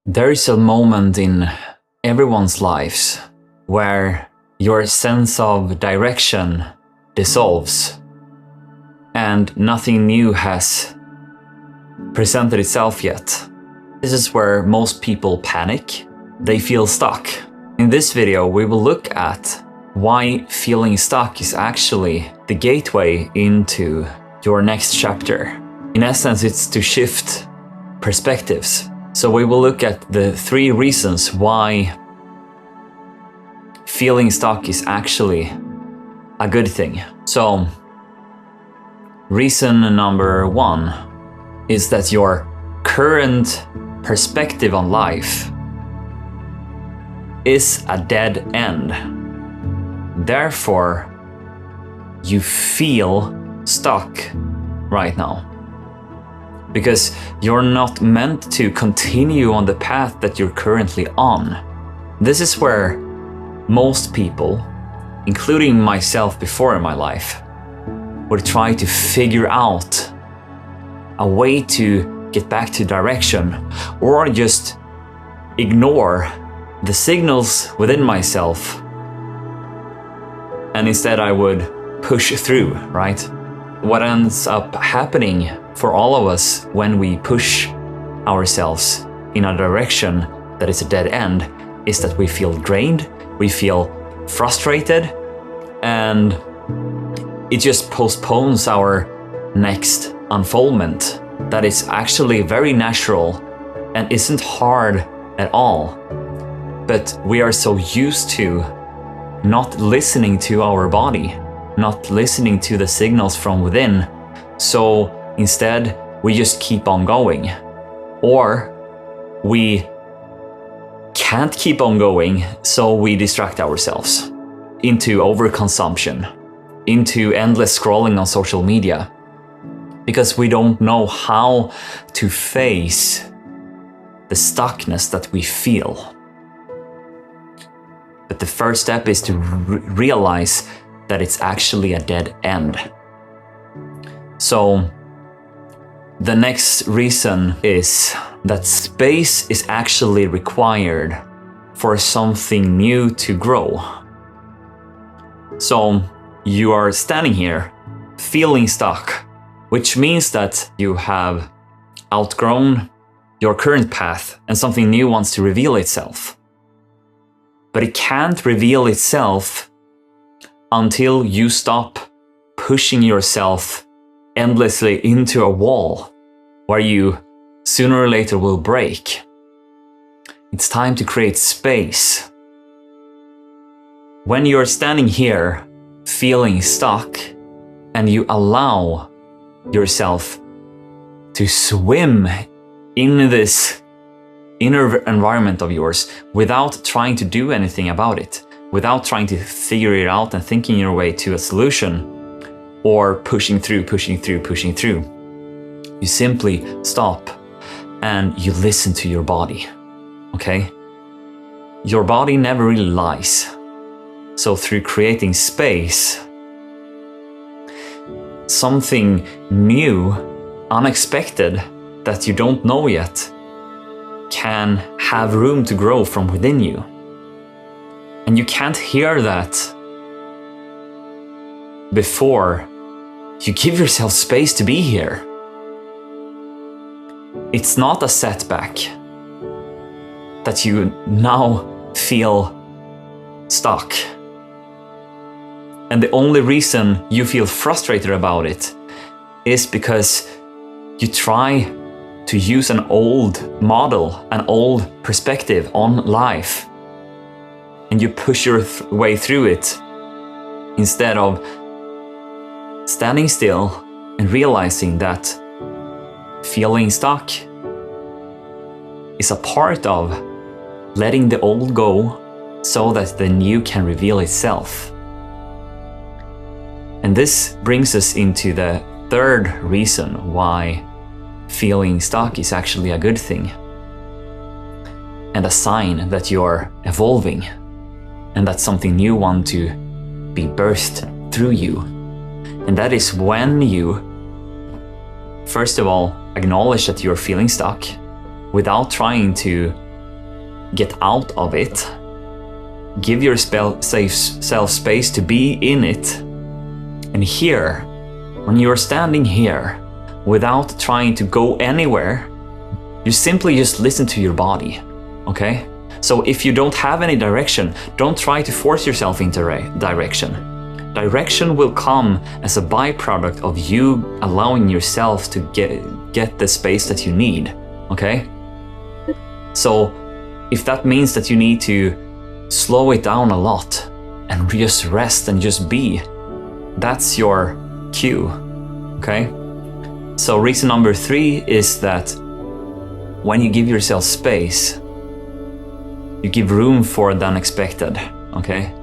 There is a moment in everyone's lives where your sense of direction dissolves and nothing new has presented itself yet. This is where most people panic. They feel stuck. In this video, we will look at why feeling stuck is actually the gateway into your next chapter. In essence, it's to shift perspectives. So we will look at the 3 reasons why feeling stuck is actually a good thing. So, reason number 1 is that your current perspective on life is a dead end. Therefore, you feel stuck right now. Because you're not meant to continue on the path that you're currently on. This is where most people, including myself before in my life, would try to figure out a way to get back to direction, or just ignore the signals within myself, and instead I would push through, right? What ends up happening for all of us when we push ourselves in a direction that is a dead end is that we feel drained, we feel frustrated, and it just postpones our next unfoldment that is actually very natural and isn't hard at all. But we are so used to not listening to our body, not listening to the signals from within. So instead, we just keep on going. Or we can't keep on going, so we distract ourselves into overconsumption, into endless scrolling on social media, because we don't know how to face the stuckness that we feel. But the first step is to realize that it's actually a dead end. So the next reason is that space is actually required for something new to grow. So you are standing here feeling stuck, which means that you have outgrown your current path and something new wants to reveal itself. But it can't reveal itself until you stop pushing yourself endlessly into a wall where you sooner or later will break. It's time to create space. When you're standing here feeling stuck and you allow yourself to swim in this inner environment of yours without trying to do anything about it, without trying to figure it out and thinking your way to a solution, or pushing through, you simply stop and you listen to your body, okay? Your body never really lies. So through creating space, something new, unexpected, that you don't know yet, can have room to grow from within you. And you can't hear that before you give yourself space to be here. It's not a setback that you now feel stuck. And the only reason you feel frustrated about it is because you try to use an old model, an old perspective on life, and you push your way through it instead of standing still and realizing that feeling stuck is a part of letting the old go so that the new can reveal itself. And this brings us into the 3rd reason why feeling stuck is actually a good thing, and a sign that you're evolving and that something new wants to be birthed through you. And that is when you, first of all, acknowledge that you're feeling stuck without trying to get out of it. Give yourself space to be in it. And here, when you're standing here, without trying to go anywhere, you simply just listen to your body, okay? So if you don't have any direction, don't try to force yourself into direction. Direction will come as a byproduct of you allowing yourself to get the space that you need, okay? So if that means that you need to slow it down a lot and just rest and just be, that's your cue, okay? So reason number 3 is that when you give yourself space, you give room for the unexpected, okay?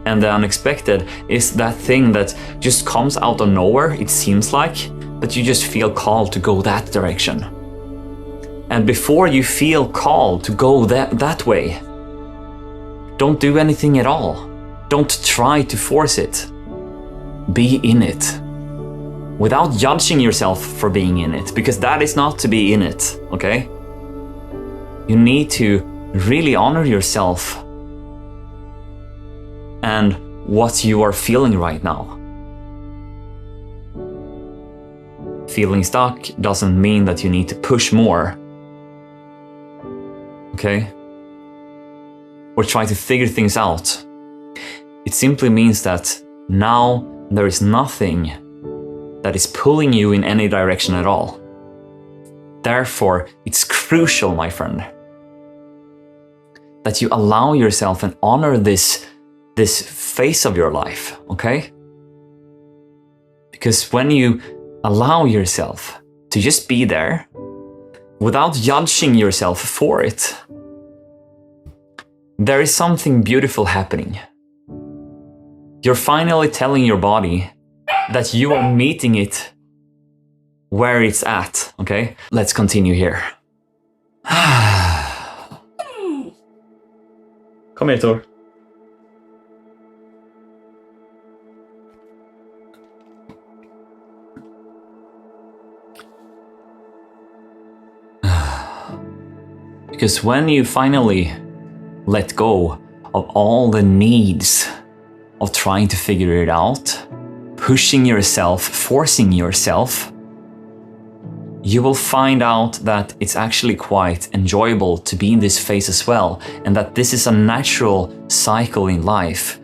And the unexpected is that thing that just comes out of nowhere, it seems like, but you just feel called to go that direction. And before you feel called to go that way, don't do anything at all. Don't try to force it. Be in it. Without judging yourself for being in it, because that is not to be in it, okay? You need to really honor yourself and what you are feeling right now. Feeling stuck doesn't mean that you need to push more, okay? Or try to figure things out. It simply means that now there is nothing that is pulling you in any direction at all. Therefore, it's crucial, my friend, that you allow yourself and honor this phase of your life, okay? Because when you allow yourself to just be there without judging yourself for it, there is something beautiful happening. You're finally telling your body that you are meeting it where it's at, okay? Let's continue here. Come here, Tor. Because when you finally let go of all the needs of trying to figure it out, pushing yourself, forcing yourself, you will find out that it's actually quite enjoyable to be in this phase as well, and that this is a natural cycle in life.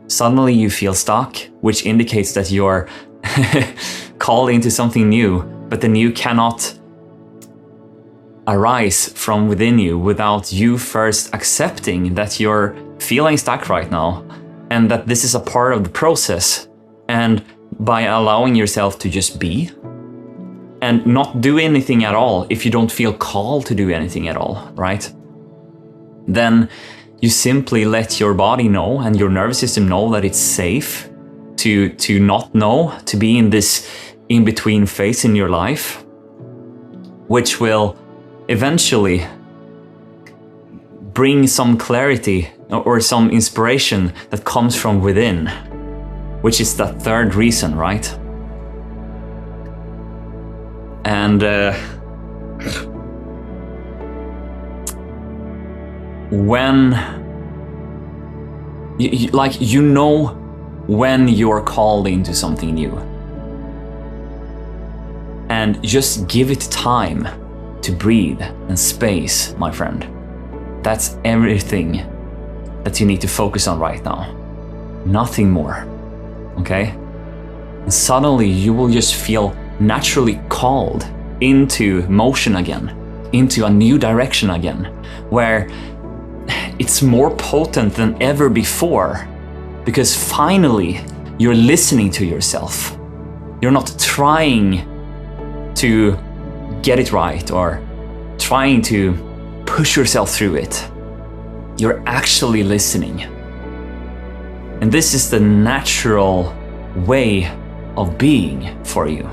Suddenly you feel stuck, which indicates that you're called into something new, but the new cannot arise from within you without you first accepting that you're feeling stuck right now, and that this is a part of the process. And by allowing yourself to just be and not do anything at all, if you don't feel called to do anything at all, right? Then you simply let your body know and your nervous system know that it's safe to not know, to be in this in-between phase in your life, which will eventually bring some clarity or some inspiration that comes from within, which is that third reason, right? And when you know when you're called into something new, and just give it time to breathe and space, my friend. That's everything that you need to focus on right now. Nothing more, okay? And suddenly you will just feel naturally called into motion again, into a new direction again, where it's more potent than ever before, because finally you're listening to yourself. You're not trying to get it right or trying to push yourself through it. You're actually listening. And this is the natural way of being for you.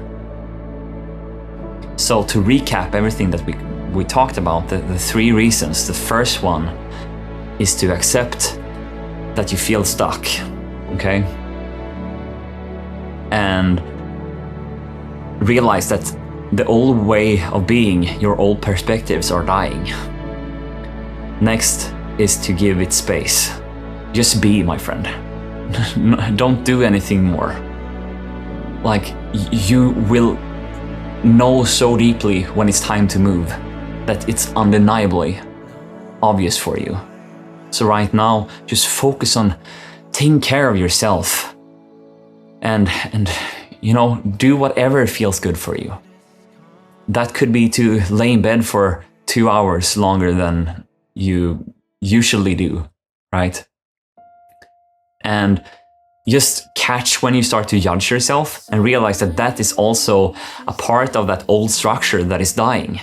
So to recap everything that we talked about, the 3 reasons. The first one is to accept that you feel stuck, okay? And realize that the old way of being, your old perspectives are dying. Next is to give it space. Just be, my friend. Don't do anything more. Like, you will know so deeply when it's time to move that it's undeniably obvious for you. So right now, just focus on taking care of yourself and do whatever feels good for you. That could be to lay in bed for 2 hours longer than you usually do, right? And just catch when you start to judge yourself and realize that that is also a part of that old structure that is dying.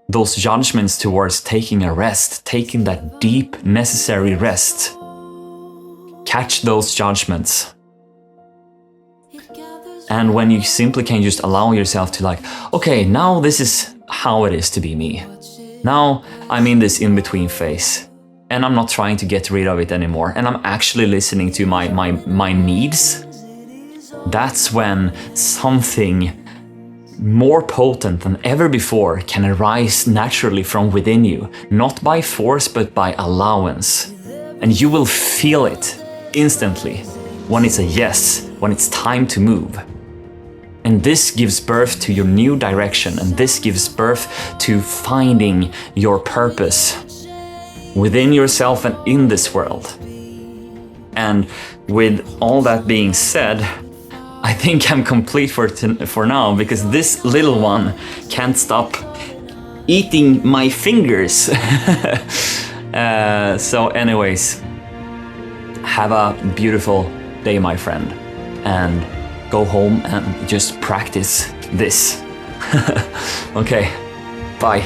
Those judgments towards taking a rest, taking that deep, necessary rest. Catch those judgments. And when you simply can just allow yourself to okay, now this is how it is to be me. Now I'm in this in-between phase. And I'm not trying to get rid of it anymore. And I'm actually listening to my needs. That's when something more potent than ever before can arise naturally from within you. Not by force, but by allowance. And you will feel it instantly when it's a yes, when it's time to move. And this gives birth to your new direction. And this gives birth to finding your purpose within yourself and in this world. And with all that being said, I think I'm complete for now, because this little one can't stop eating my fingers. So anyways, have a beautiful day, my friend, and go home and just practice this. Okay, bye.